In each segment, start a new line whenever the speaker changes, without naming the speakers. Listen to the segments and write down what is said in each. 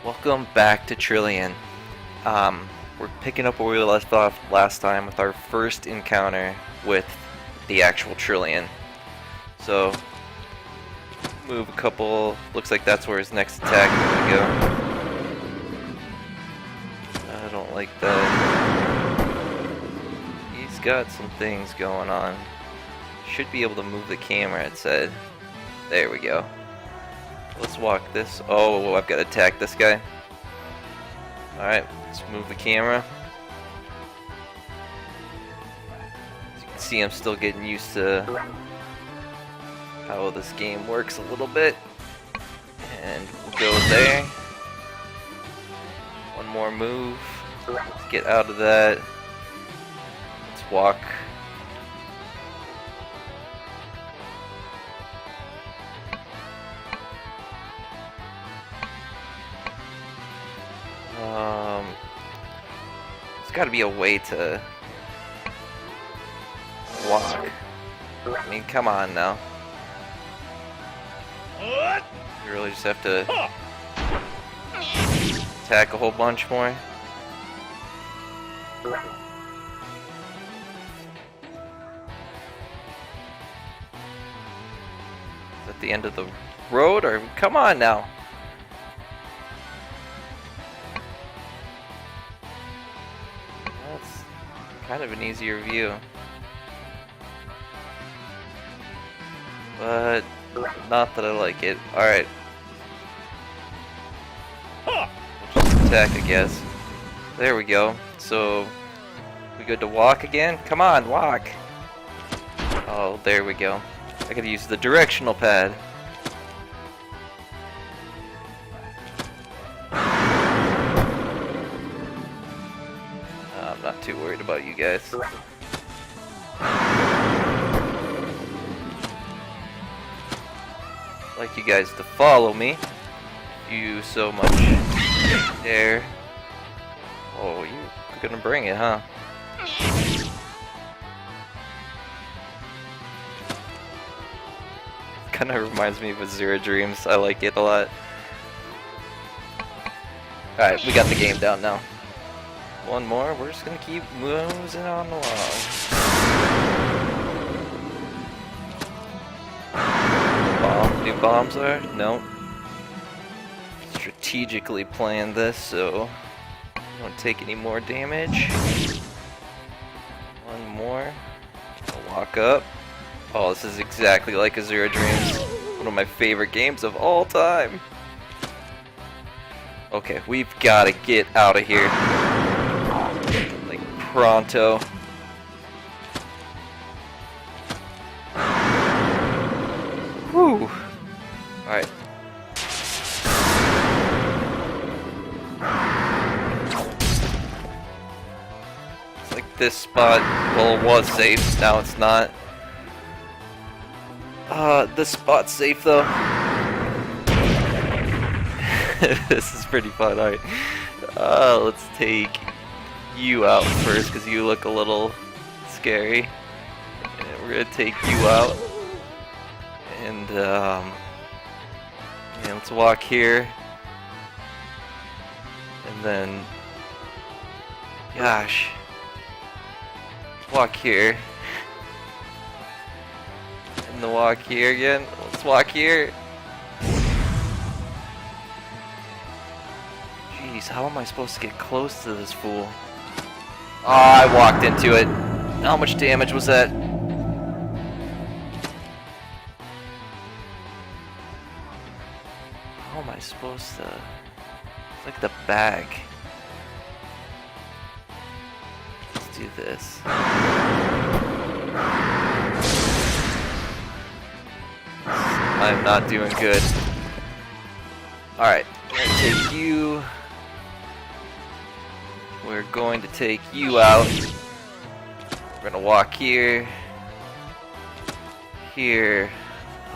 Welcome back to Trillion. We're picking up where we left off last time with our first encounter with the actual Trillion. So, move a couple. Looks like that's where his next attack is going to go. I don't like that. He's got some things going on. Should be able to move the camera, it said. There we go. Let's walk this. Oh, I've got to attack this guy. Alright, let's move the camera. As you can see, I'm still getting used to how this game works a little bit. And we'll go there. One more move. Let's get out of that. Let's walk. There's got to be a way to walk. I mean, come on now. You really just have to attack a whole bunch more. Is that the end of the road, or come on now? That's kind of an easier view, but not that I like it. Alright. We'll just attack, I guess. There we go. So, we good to walk again? Come on, walk! Oh, there we go. I gotta use the directional pad. I'm not too worried about you guys. I'd like you guys to follow me. You so much dare. Oh, you're gonna bring it, huh? Kinda reminds me of Azura Dreams. I like it a lot. Alright, we got the game down now. One more, we're just gonna keep moving on along. New bombs are? Nope. Strategically planned this so don't take any more damage. One more. I'll walk up. Oh, this is exactly like Azura Dreams. One of my favorite games of all time. Okay, we've got to get out of here. Like, pronto. Whew. Alright. It's like this spot, well, it was safe, now it's not. This spot's safe though. This is pretty fun. Alright. Let's take you out first because you look a little scary. And we're gonna take you out. And yeah, let's walk here. And then gosh. Walk here. And the walk here again. Let's walk here. Jeez, how am I supposed to get close to this fool? Oh, I walked into it. How much damage was that? How am I supposed to... It's like the bag. Let's do this. I'm not doing good. Alright, we're gonna take you. We're going to take you out. We're gonna walk here. Here.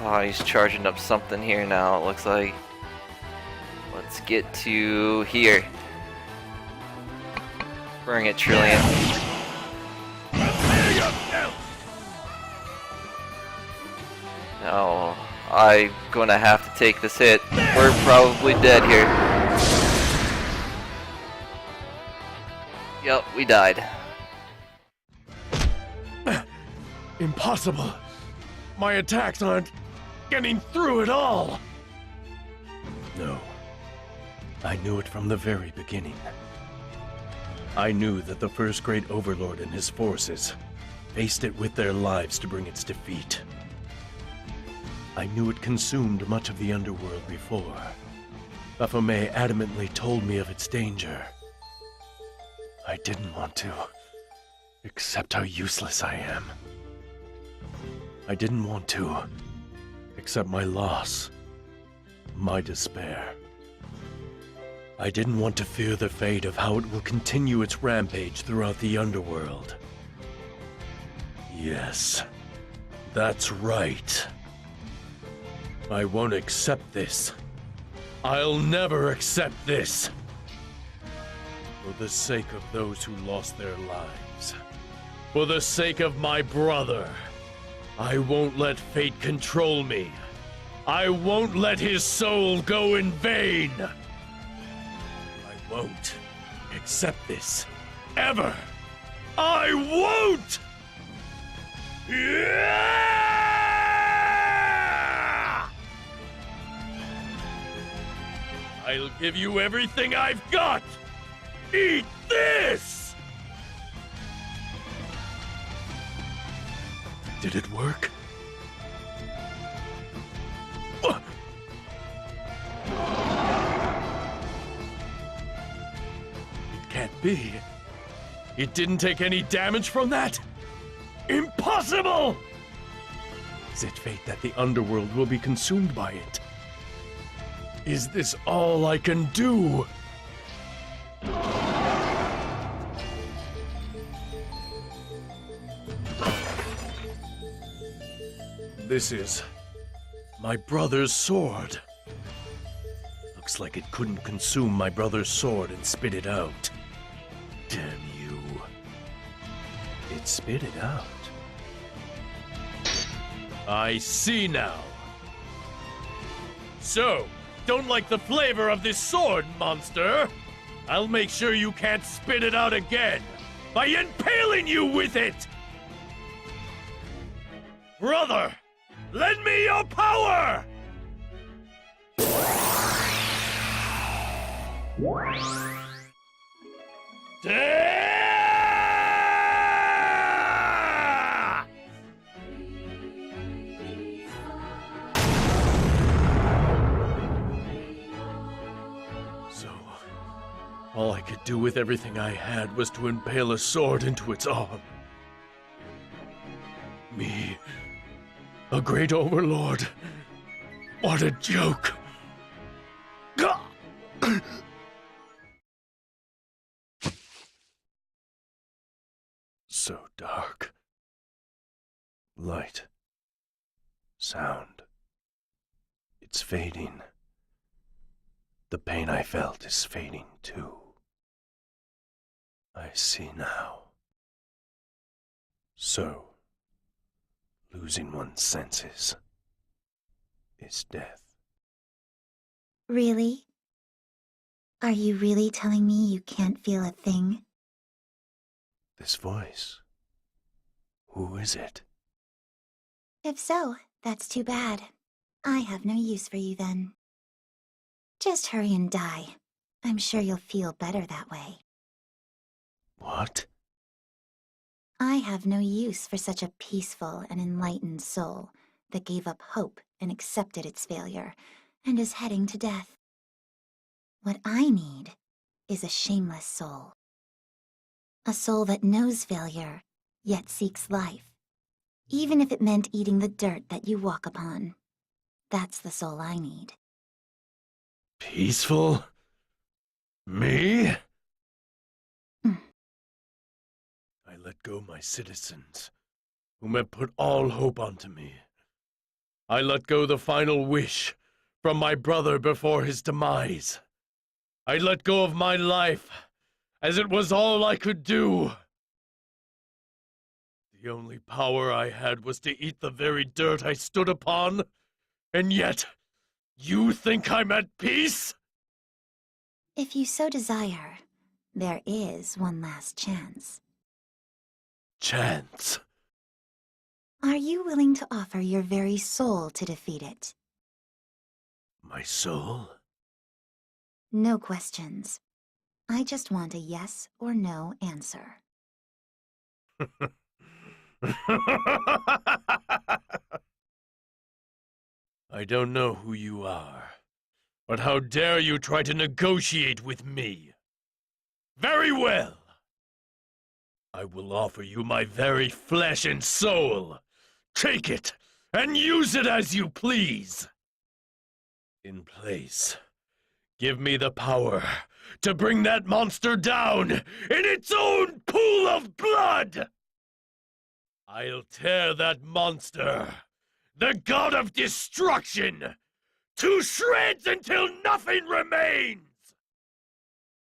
Oh, he's charging up something here now, it looks like. Let's get to here. Bring it, Trillion. No, I'm gonna have to take this hit. We're probably dead here. Yup, we died.
Impossible! My attacks aren't getting through at all! No. I knew it from the very beginning. I knew that the first great overlord and his forces faced it with their lives to bring its defeat. I knew it consumed much of the underworld before. Baphomet adamantly told me of its danger. I didn't want to accept how useless I am. I didn't want to accept my loss, my despair. I didn't want to fear the fate of how it will continue its rampage throughout the underworld. Yes, that's right. I won't accept this. I'll never accept this. For the sake of those who lost their lives, for the sake of my brother, I won't let fate control me. I won't let his soul go in vain. I won't accept this. Ever. I won't! Yeah! I'll give you everything I've got! Eat this! Did it work? It can't be. It didn't take any damage from that? Impossible! Is it fate that the underworld will be consumed by it? Is this all I can do? This is my brother's sword. Looks like it couldn't consume my brother's sword and spit it out. Damn you. It spit it out. I see now. So, don't like the flavor of this sword, monster? I'll make sure you can't spit it out again by impaling you with it! Brother, lend me your power! So, all I could do with everything I had was to impale a sword into its arm. Me, a great overlord. What a joke. So dark. Light. Sound. It's fading. The pain I felt is fading too. I see now. So, losing one's senses is death.
Really? Are you really telling me you can't feel a thing?
This voice. Who is it?
If so, that's too bad. I have no use for you then. Just hurry and die. I'm sure you'll feel better that way.
What?
I have no use for such a peaceful and enlightened soul that gave up hope and accepted its failure and is heading to death. What I need is a shameless soul. A soul that knows failure, yet seeks life, even if it meant eating the dirt that you walk upon. That's the soul I need.
Peaceful? Me? I let go my citizens, whom had put all hope onto me. I let go the final wish from my brother before his demise. I let go of my life, as it was all I could do. The only power I had was to eat the very dirt I stood upon, and yet, you think I'm at peace?
If you so desire, There is one last chance.
Chance?
Are you willing to offer your very soul to defeat it?
My soul?
No questions. I just want a yes or no answer.
I don't know who you are, but how dare you try to negotiate with me? Very well! I will offer you my very flesh and soul. Take it, and use it as you please. In place, give me the power to bring that monster down in its own pool of blood! I'll tear that monster, the god of destruction, to shreds until nothing remains!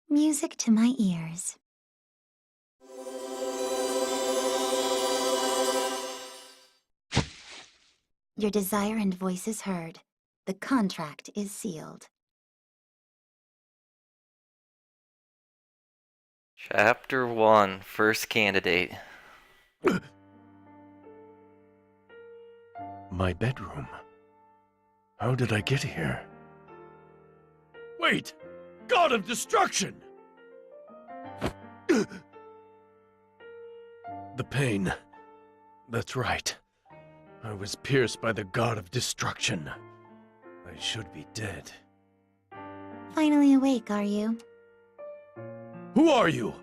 Music to my ears. Your desire and voice is heard. The contract is sealed.
Chapter 1, First Candidate.
My bedroom. How did I get here? Wait! God of Destruction! The pain. That's right. I was pierced by the God of Destruction. I should be dead.
Finally awake, are you?
Who are you?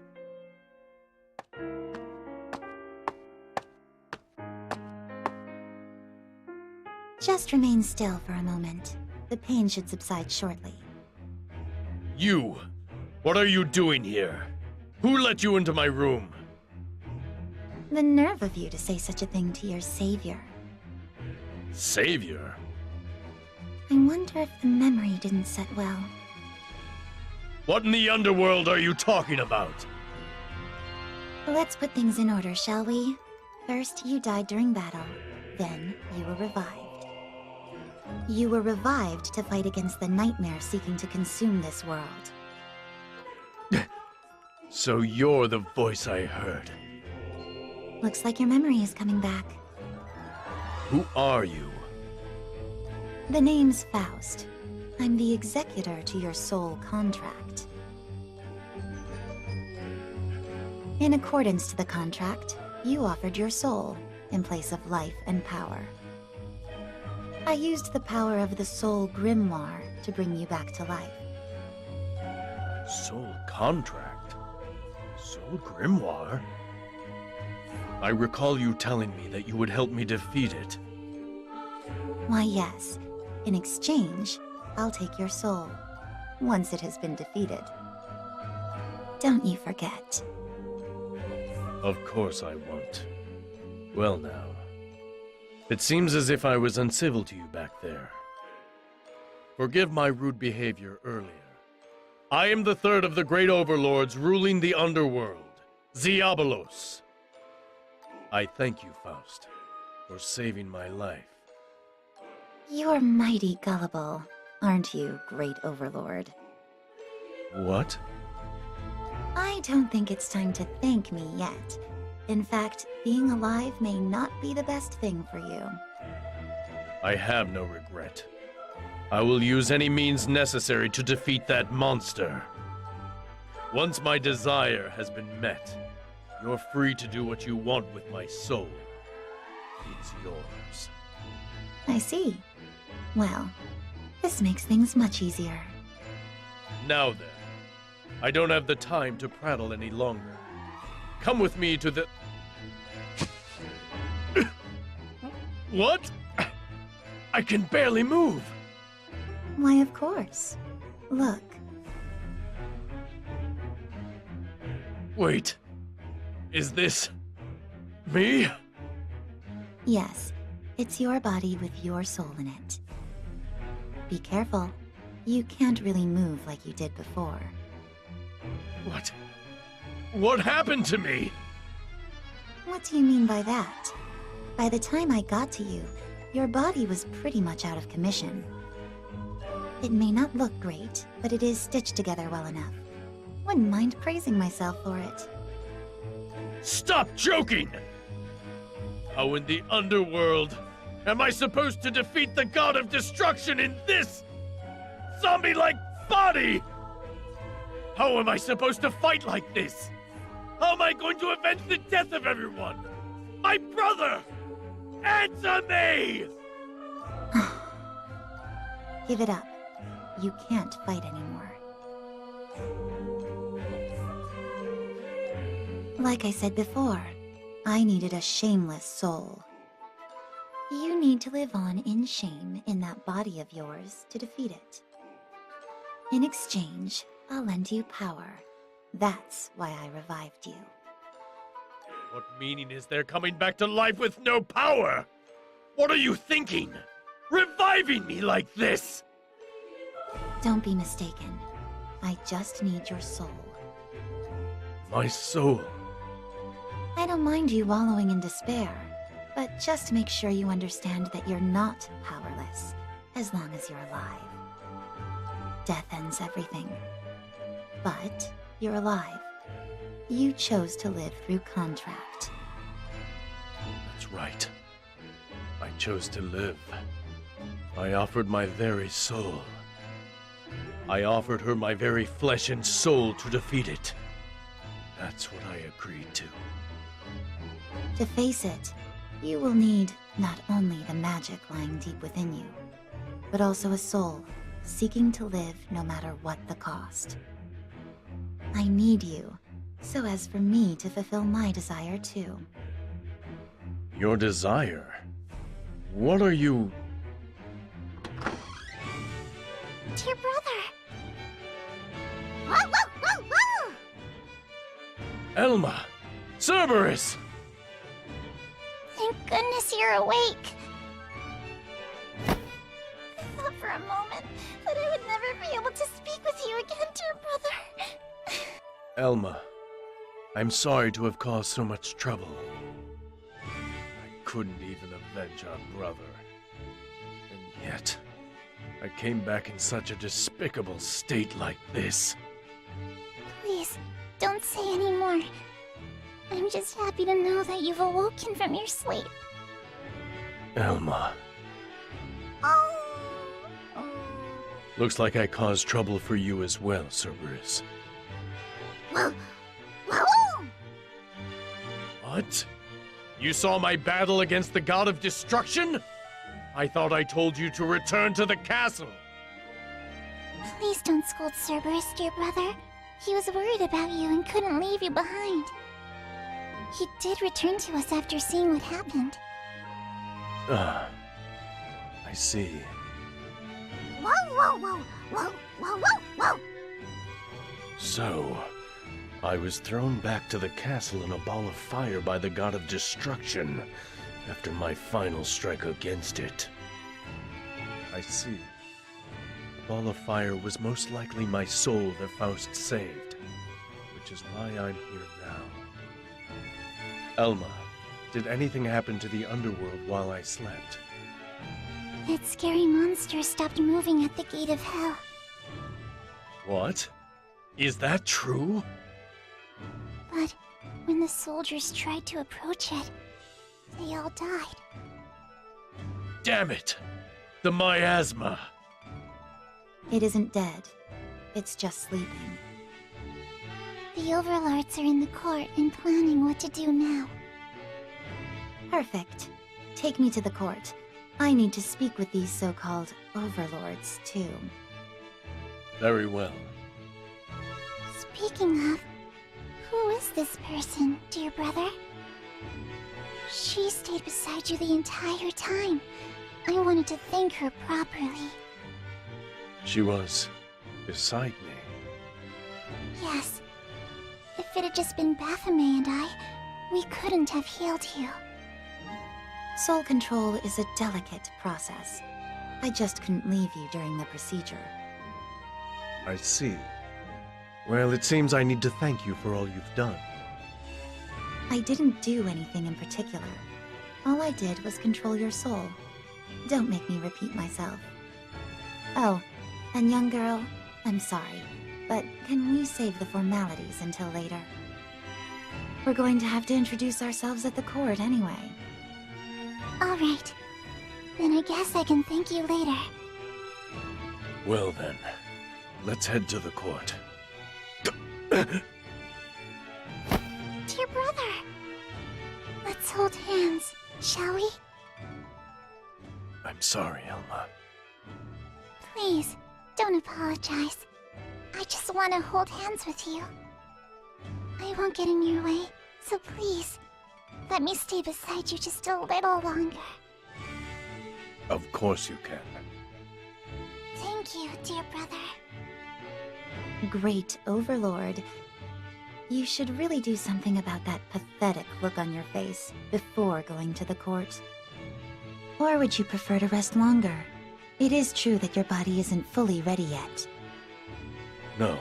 Just remain still for a moment. The pain should subside shortly.
You! What are you doing here? Who let you into my room?
The nerve of you to say such a thing to your savior.
Savior?
I wonder if the memory didn't set well.
What in the underworld are you talking about?
Let's put things in order, shall we? First, you died during battle. Then, you were revived. You were revived to fight against the nightmare seeking to consume this world.
So you're the voice I heard.
Looks like your memory is coming back.
Who are you?
The name's Faust. I'm the executor to your soul contract. In accordance to the contract, you offered your soul in place of life and power. I used the power of the Soul Grimoire to bring you back to life.
Soul contract? Soul grimoire? I recall you telling me that you would help me defeat it.
Why, yes. In exchange, I'll take your soul, once it has been defeated. Don't you forget.
Of course I won't. Well now, it seems as if I was uncivil to you back there. Forgive my rude behavior earlier. I am the third of the great overlords ruling the underworld, Diabolos. I thank you, Faust, for saving my life.
You're mighty gullible, aren't you, Great Overlord?
What?
I don't think it's time to thank me yet. In fact, being alive may not be the best thing for you.
I have no regret. I will use any means necessary to defeat that monster. Once my desire has been met, you're free to do what you want with my soul. It's yours.
I see. Well, this makes things much easier.
Now then, I don't have the time to prattle any longer. Come with me to the... What? I can barely move.
Why, of course. Look.
Wait. Is this... me?
Yes, it's your body with your soul in it. Be careful. You can't really move like you did before.
What? What happened to me?
What do you mean by that? By the time I got to you, your body was pretty much out of commission. It may not look great, but it is stitched together well enough. Wouldn't mind praising myself for it.
Stop joking! How in the underworld am I supposed to defeat the God of Destruction in this zombie-like body? How am I supposed to fight like this? How am I going to avenge the death of everyone? My brother! Answer me!
Give it up. You can't fight anymore. Like I said before, I needed a shameless soul. You need to live on in shame in that body of yours to defeat it. In exchange, I'll lend you power. That's why I revived you.
What meaning is there coming back to life with no power? What are you thinking? Reviving me like this?
Don't be mistaken. I just need your soul.
My soul.
I don't mind you wallowing in despair, but just make sure you understand that you're not powerless, as long as you're alive. Death ends everything. But you're alive. You chose to live through contract.
That's right. I chose to live. I offered my very soul. I offered her my very flesh and soul to defeat it. That's what I agreed to.
To face it, you will need not only the magic lying deep within you, but also a soul seeking to live no matter what the cost. I need you, so as for me to fulfill my desire too.
Your desire? What are you...
Dear brother! Whoa, whoa, whoa, whoa!
Elma! Cerberus!
Thank goodness you're awake. I thought for a moment that I would never be able to speak with you again, dear brother.
Elma, I'm sorry to have caused so much trouble. I couldn't even avenge our brother. And yet, I came back in such a despicable state like this.
Please, don't say any more. I'm just happy to know that you've awoken from your sleep.
Elma,
Oh.
looks like I caused trouble for you as well, Cerberus.
Whoa. Whoa.
What? You saw my battle against the God of Destruction? I thought I told you to return to the castle.
Please don't scold Cerberus, dear brother. He was worried about you and couldn't leave you behind. He did return to us after seeing what happened.
Ah, I see.
Whoa, whoa, whoa, whoa, whoa, whoa, whoa!
So, I was thrown back to the castle in a ball of fire by the God of Destruction after my final strike against it. I see. The ball of fire was most likely my soul that Faust saved, which is why I'm here now. Elma, did anything happen to the underworld while I slept?
That scary monster stopped moving at the gate of hell.
What? Is that true?
But when the soldiers tried to approach it, they all died.
Damn it! The miasma!
It isn't dead. It's just sleeping.
The overlords are in the court and planning what to do now.
Perfect. Take me to the court. I need to speak with these so-called overlords, too.
Very well.
Speaking of, who is this person, dear brother? She stayed beside you the entire time. I wanted to thank her properly.
She was beside me.
Yes. If it had just been Baphomet and I, we couldn't have healed you.
Soul control is a delicate process. I just couldn't leave you during the procedure.
I see. Well, it seems I need to thank you for all you've done.
I didn't do anything in particular. All I did was control your soul. Don't make me repeat myself. Oh, and young girl, I'm sorry. but can we save the formalities until later? We're going to have to introduce ourselves at the court anyway.
Alright. Then I guess I can thank you later.
Well then, let's head to the court.
Dear brother. Let's hold hands, shall we?
I'm sorry, Elma.
Please, don't apologize. I just want to hold hands with you. I won't get in your way, so please, let me stay beside you just a little longer.
Of course you can.
Thank you, dear brother.
Great Overlord. You should really do something about that pathetic look on your face before going to the court. Or would you prefer to rest longer? It is true that your body isn't fully ready yet.
No.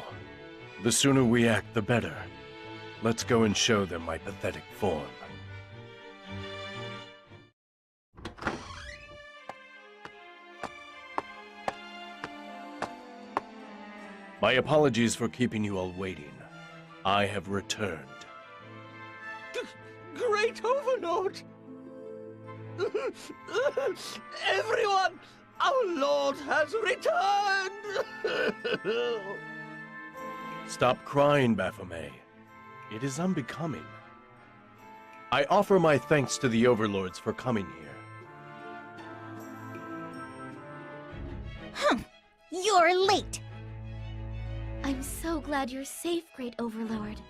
The sooner we act, the better. Let's go and show them my pathetic form. My apologies for keeping you all waiting. I have returned.
Great Overlord! Everyone! Our Lord has returned!
Stop crying, Baphomet. It is unbecoming. I offer my thanks to the Overlords for coming here.
You're late!
I'm so glad you're safe, Great Overlord.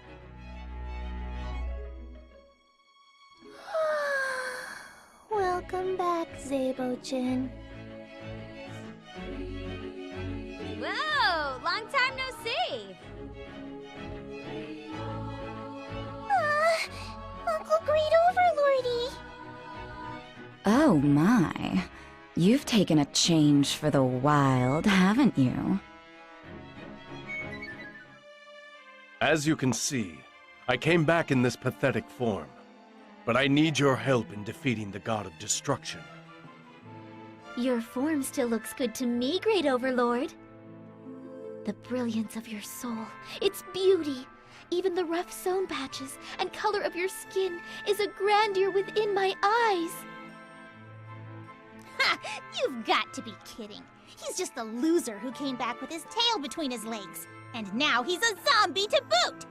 Welcome back, Zabo-chan.
Whoa! Long time no see!
Uncle Great Overlordy!
Oh my. You've taken a change for the wild, haven't you?
As you can see, I came back in this pathetic form. But I need your help in defeating the God of Destruction.
Your form still looks good to me, Great Overlord. The brilliance of your soul, its beauty, even the rough sewn patches and color of your skin is a grandeur within my eyes.
Ha! You've got to be kidding. He's just a loser who came back with his tail between his legs. And now he's a zombie to boot!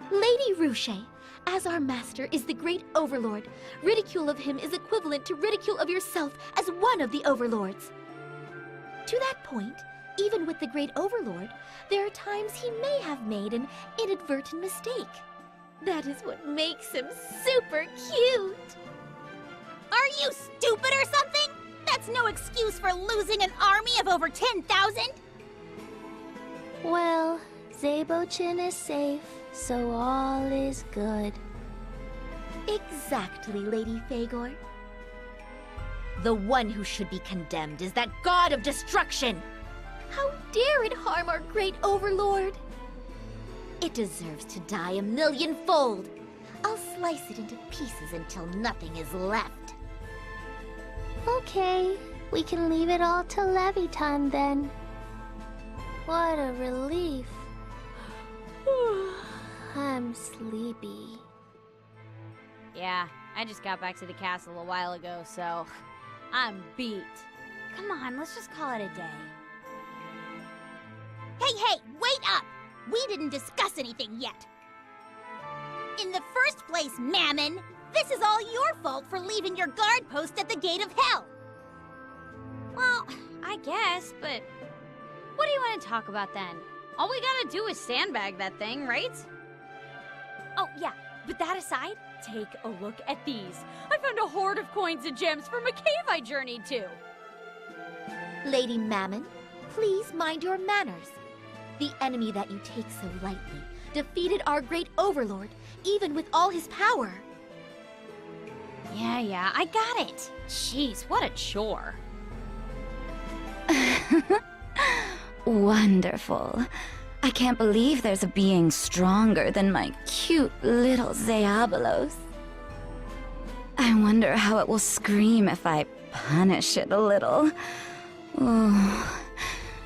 Lady Ruche, as our master is the Great Overlord, ridicule of him is equivalent to ridicule of yourself as one of the Overlords. To that point, even with the Great Overlord, there are times he may have made an inadvertent mistake. That is what makes him super cute.
Are you stupid or something? That's no excuse for losing an army of over 10,000!
Well, Zabo-chan is safe, so all is good.
Exactly, Lady Fagor. The one who should be condemned is that God of Destruction! How dare it harm our Great Overlord? It deserves to die a millionfold. I'll slice it into pieces until nothing is left.
Okay, we can leave it all to Leviton then. What a relief. I'm sleepy.
Yeah, I just got back to the castle a while ago, so I'm beat. Come on, let's just call it a day.
Hey, wait up! We didn't discuss anything yet. In the first place, Mammon, this is all your fault for leaving your guard post at the gate of hell.
Well, I guess, but what do you want to talk about then? All we gotta do is sandbag that thing, right? Oh, yeah, but that aside, take a look at these. I found a hoard of coins and gems from a cave I journeyed to.
Lady Mammon, please mind your manners. The enemy that you take so lightly defeated our Great Overlord, even with all his power.
Yeah, I got it. Jeez, what a chore.
Wonderful. I can't believe there's a being stronger than my cute little Diabolos. I wonder how it will scream if I punish it a little. Oh,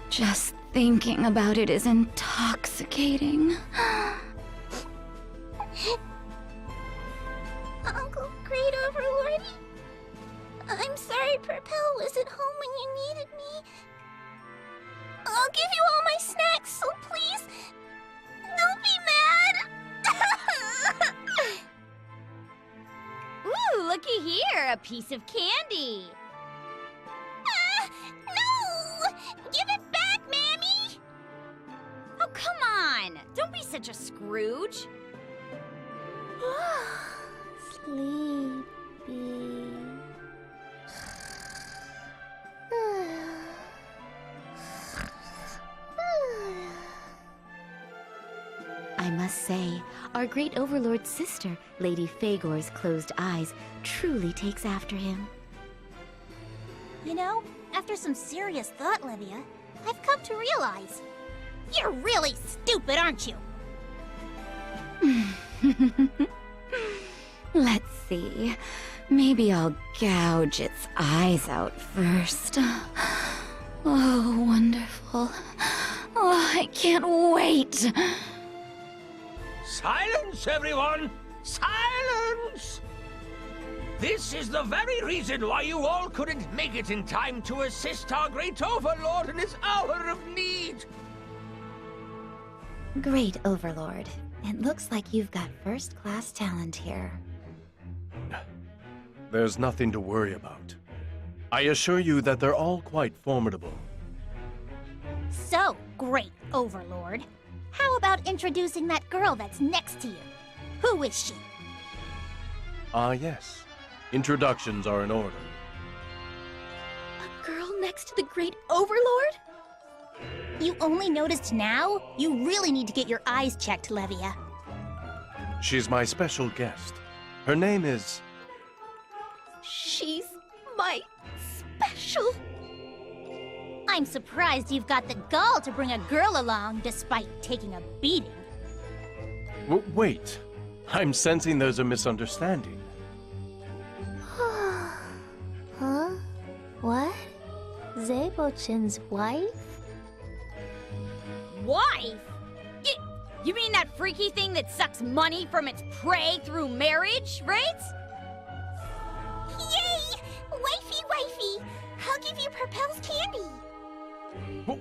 just thinking about it is intoxicating.
Uncle Great Overlord, I'm sorry Propel wasn't home when you needed me. I'll give you all my snacks, so please, don't be mad.
Ooh, looky here, a piece of candy.
No! Give it back, Mammy!
Oh, come on. Don't be such a Scrooge.
Sleepy.
I must say, our great overlord's sister, Lady Fagor's closed eyes, truly takes after him.
You know, after some serious thought, Livia, I've come to realize you're really stupid, aren't you?
Let's see. Maybe I'll gouge its eyes out first. Oh, wonderful. Oh, I can't wait.
Silence, everyone! Silence! This is the very reason why you all couldn't make it in time to assist our great overlord in his hour of need.
Great Overlord, it looks like you've got first-class talent here.
There's nothing to worry about. I assure you that they're all quite formidable.
So, Great Overlord, how about introducing that girl that's next to you? Who is she?
Ah, yes. Introductions are in order.
A girl next to the great overlord?
You only noticed now? You really need to get your eyes checked, Levia.
She's my special guest. Her name is...
She's my special...
I'm surprised you've got the gall to bring a girl along despite taking a beating.
Wait. I'm sensing there's a misunderstanding.
Huh? What? Zabochin's wife?
Wife? You mean that freaky thing that sucks money from its prey through marriage, right?
Yay! Wifey, wifey! I'll give you Propel's candy.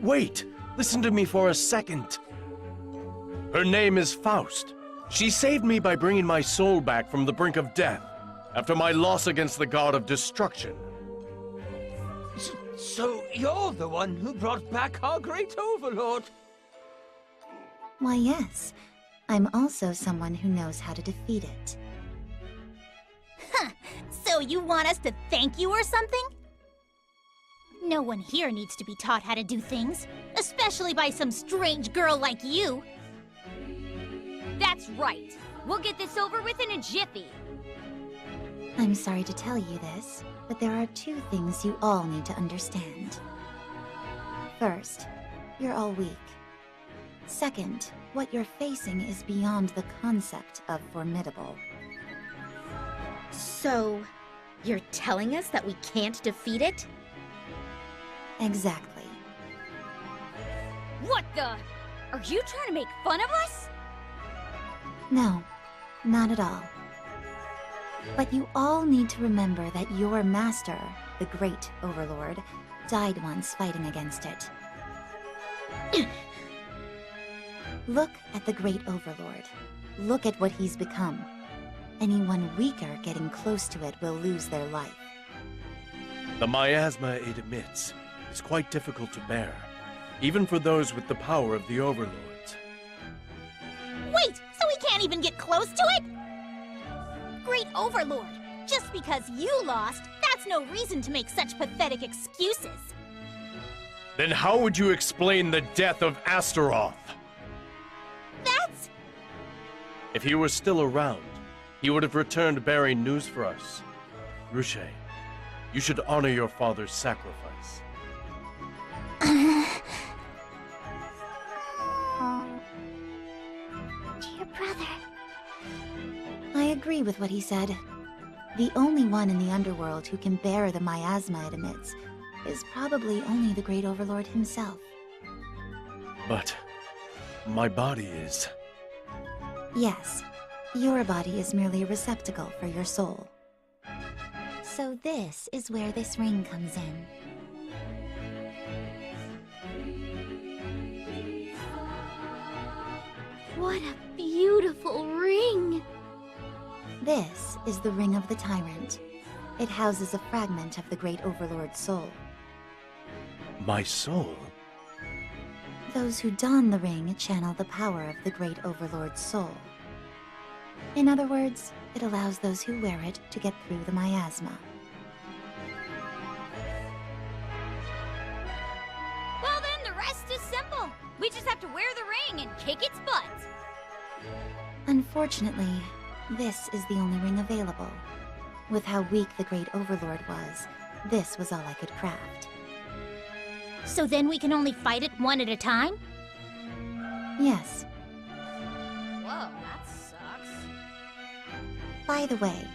Wait! Listen to me for a second. Her name is Faust. She saved me by bringing my soul back from the brink of death after my loss against the god of destruction.
So you're the one who brought back our great overlord?
Why, yes. I'm also someone who knows how to defeat it.
Huh. So you want us to thank you or something? No one here needs to be taught how to do things, especially by some strange girl like you.
That's right. We'll get this over with in a jiffy.
I'm sorry to tell you this, but there are two things you all need to understand. First, you're all weak. Second, what you're facing is beyond the concept of formidable.
So, you're telling us that we can't defeat it?
Exactly.
What the? Are you trying to make fun of us?
No, not at all. But you all need to remember that your master, the Great Overlord, died once fighting against it. Look at the Great Overlord. Look at what he's become. Anyone weaker getting close to it will lose their life.
The miasma it emits is quite difficult to bear, even for those with the power of the overlords.
Wait, so we can't even get close to it? Great Overlord, just because you lost, that's no reason to make such pathetic excuses.
Then how would you explain the death of Astaroth?
That's...
If he were still around, he would have returned bearing news for us. Ruche, you should honor your father's sacrifice.
Dear brother.
I agree with what he said. The only one in the underworld who can bear the miasma it emits is probably only the Great Overlord himself.
But my body is...
Yes, your body is merely a receptacle for your soul. So this is where this ring comes in.
What a beautiful ring!
This is the Ring of the Tyrant. It houses a fragment of the Great Overlord's soul.
My soul?
Those who don the ring channel the power of the Great Overlord's soul. In other words, it allows those who wear it to get through the miasma.
Well then, the rest is simple. We just have to wear the ring and kick its butt.
Unfortunately, this is the only ring available. With how weak the Great Overlord was, this was all I could craft.
So then we can only fight it one at a time?
Yes.
Whoa, that sucks.
By the way,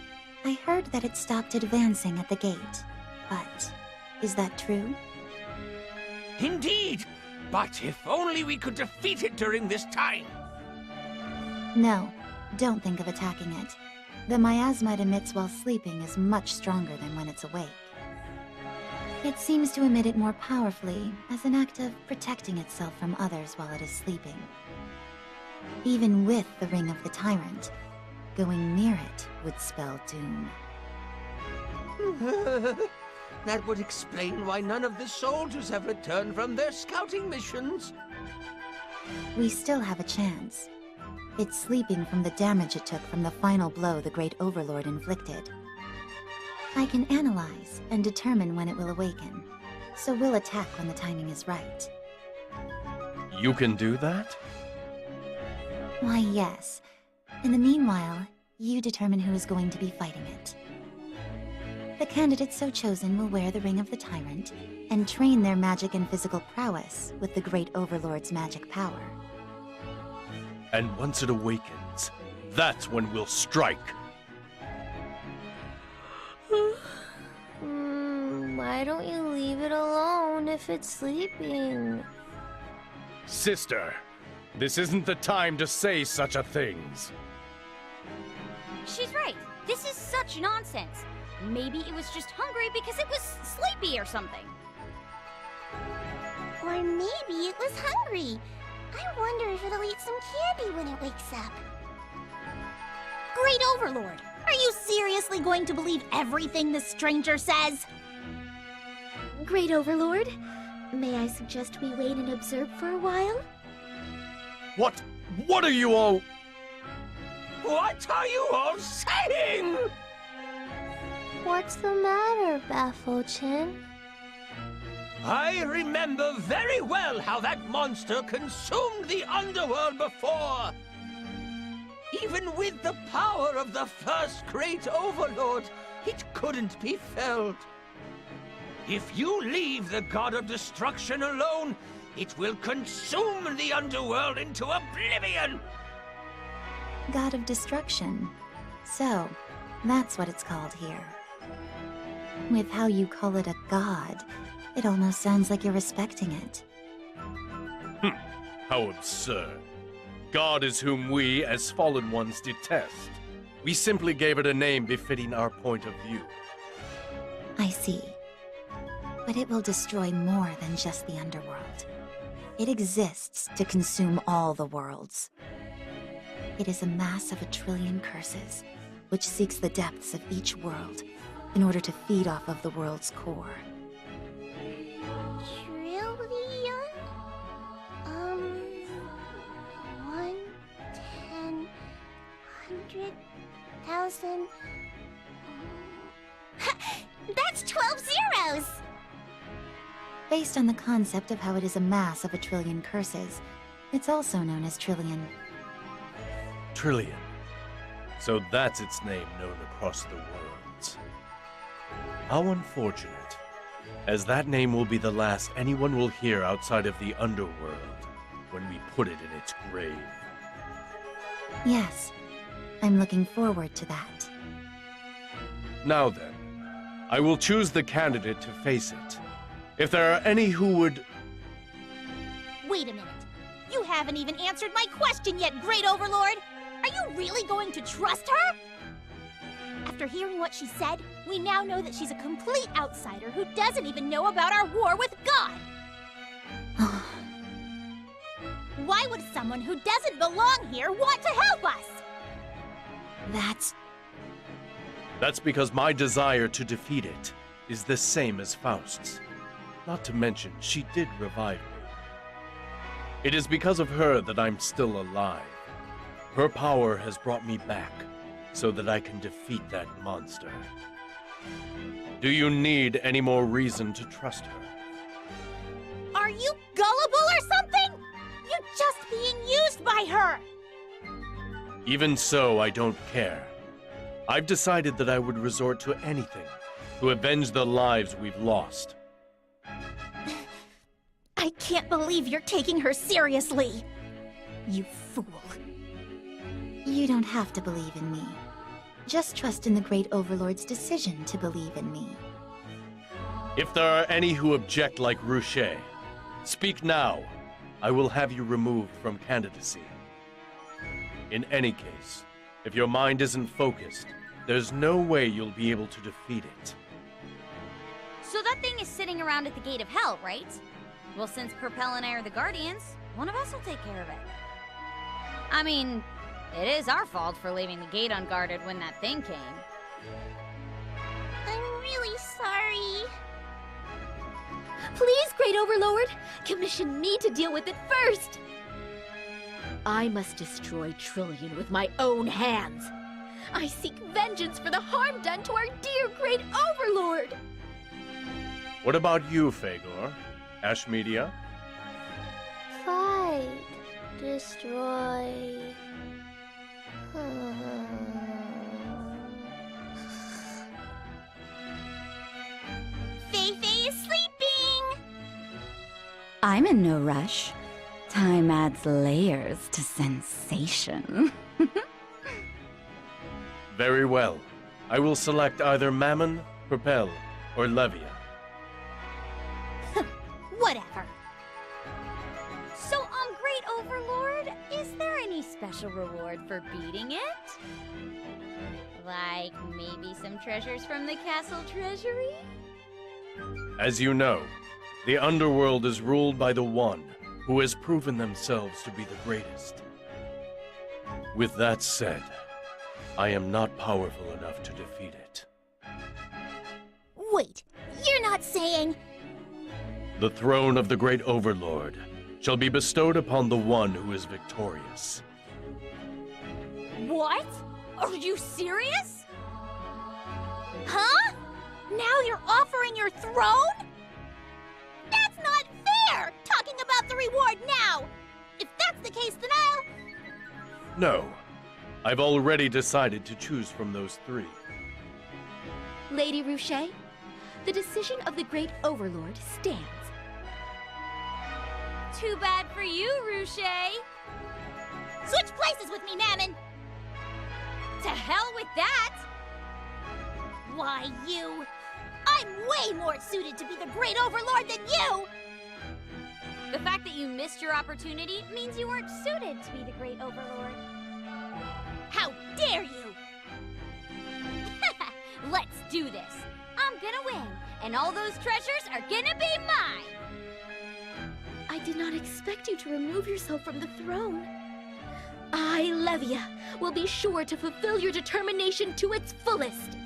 I heard that it stopped advancing at the gate. But is that true?
Indeed! But if only we could defeat it during this time!
No, don't think of attacking it. The miasma it emits while sleeping is much stronger than when it's awake. It seems to emit it more powerfully as an act of protecting itself from others while it is sleeping. Even with the Ring of the Tyrant, going near it would spell doom.
That would explain why none of the soldiers have returned from their scouting missions.
We still have a chance. It's sleeping from the damage it took from the final blow the Great Overlord inflicted. I can analyze and determine when it will awaken, so we'll attack when the timing is right.
You can do that?
Why, yes. In the meanwhile, you determine who is going to be fighting it. The candidate so chosen will wear the Ring of the Tyrant and train their magic and physical prowess with the Great Overlord's magic power.
And once it awakens, that's when we'll strike.
Why don't you leave it alone if it's sleeping?
Sister, this isn't the time to say such a things.
She's right. This is such nonsense. Maybe it was just hungry because it was sleepy or something.
Or maybe it was hungry. I wonder if it'll eat some candy when it wakes up. Great Overlord, are you seriously going to believe everything the stranger says?
Great Overlord, may I suggest we wait and observe for a while?
What are you all...
What are you all saying?
What's the matter, Bafo-chan?
I remember very well how that monster consumed the underworld before. Even with the power of the first Great Overlord, it couldn't be felled. If you leave the God of Destruction alone, it will consume the underworld into oblivion!
God of Destruction. So, that's what it's called here. With how you call it a god, it almost sounds like you're respecting it.
How absurd. God is whom we, as fallen ones, detest. We simply gave it a name befitting our point of view.
I see. But it will destroy more than just the underworld. It exists to consume all the worlds. It is a mass of 1 trillion curses, which seeks the depths of each world in order to feed off of the world's core.
Trillion? 1, 10, 100,000... That's 12 zeros!
Based on the concept of how it is a mass of 1 trillion curses, it's also known as trillion.
Trillion. So that's its name known across the worlds. How unfortunate, as that name will be the last anyone will hear outside of the underworld when we put it in its grave.
Yes, I'm looking forward to that.
Now then, I will choose the candidate to face it. If there are any who would...
Wait a minute. You haven't even answered my question yet, Great Overlord! Are you really going to trust her? After hearing what she said, we now know that she's a complete outsider who doesn't even know about our war with God! Why would someone who doesn't belong here want to help us?
That's because my desire to defeat it is the same as Faust's. Not to mention, she did revive me. It is because of her that I'm still alive. Her power has brought me back, so that I can defeat that monster. Do you need any more reason to trust her?
Are you gullible or something? You're just being used by her!
Even so, I don't care. I've decided that I would resort to anything to avenge the lives we've lost.
I can't believe you're taking her seriously! You fool.
You don't have to believe in me. Just trust in the Great Overlord's decision to believe in me.
If there are any who object like Ruche, speak now. I will have you removed from candidacy. In any case, if your mind isn't focused, there's no way you'll be able to defeat it.
So that thing is sitting around at the gate of hell, right? Well, since Purpell and I are the Guardians, one of us will take care of it. I mean, it is our fault for leaving the gate unguarded when that thing came.
I'm really sorry.
Please, Great Overlord, commission me to deal with it first. I must destroy Trillion with my own hands. I seek vengeance for the harm done to our dear Great Overlord.
What about you, Fagor? Ashmedia?
Fight. Destroy.
Fei-Fei is sleeping!
I'm in no rush. Time adds layers to sensation.
Very well. I will select either Mammon, Purpell, or Levia.
Whatever.
So, Great Overlord, is there any special reward for beating it? Like, maybe some treasures from the castle treasury?
As you know, the underworld is ruled by the One, who has proven themselves to be the greatest. With that said, I am not powerful enough to defeat it.
Wait, you're not saying...
The throne of the Great Overlord shall be bestowed upon the one who is victorious.
What? Are you serious? Huh? Now you're offering your throne? That's not fair! Talking about the reward now! If that's the case, then I'll...
No. I've already decided to choose from those three.
Lady Ruche, the decision of the Great Overlord stands.
Too bad for you, Ruche.
Switch places with me, Mammon!
To hell with that!
Why, you... I'm way more suited to be the Great Overlord than you!
The fact that you missed your opportunity means you weren't suited to be the Great Overlord.
How dare you!
Let's do this. I'm gonna win, and all those treasures are gonna be mine!
I did not expect you to remove yourself from the throne. I, Levia, will be sure to fulfill your determination to its fullest.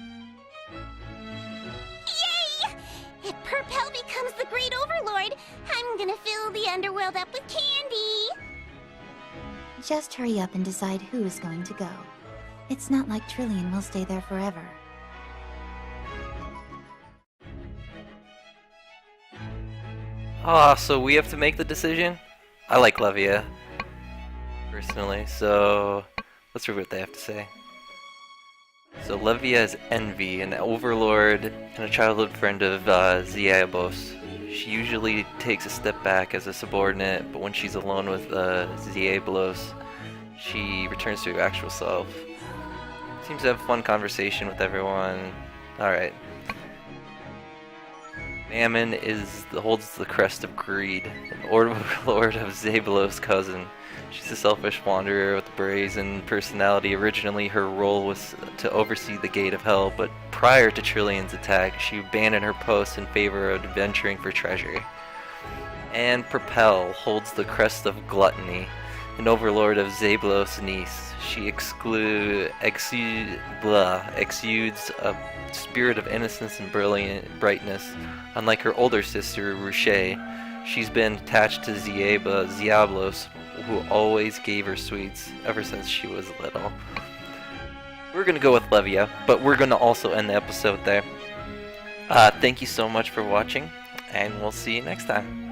Yay! If Purpell becomes the Great Overlord, I'm gonna fill the underworld up with candy!
Just hurry up and decide who is going to go. It's not like Trillion will stay there forever.
Ah, so we have to make the decision? I like Levia, personally, so let's read what they have to say. So Levia is Envy, an overlord and a childhood friend of Ziabos. She usually takes a step back as a subordinate, but when she's alone with Ziablos, she returns to her actual self. Seems to have a fun conversation with everyone. Alright. Mammon holds the crest of greed, an overlord of Zabelos' cousin. She's a selfish wanderer with a brazen personality. Originally, her role was to oversee the Gate of Hell, but prior to Trillian's attack, she abandoned her post in favor of adventuring for treasure. And Propel holds the crest of Gluttony, an overlord of Zabelos' niece. She exudes a spirit of innocence and brightness. Unlike her older sister, Ruche, she's been attached to Diablos, who always gave her sweets ever since she was little. We're going to go with Levia, but we're going to also end the episode there. Thank you so much for watching, and we'll see you next time.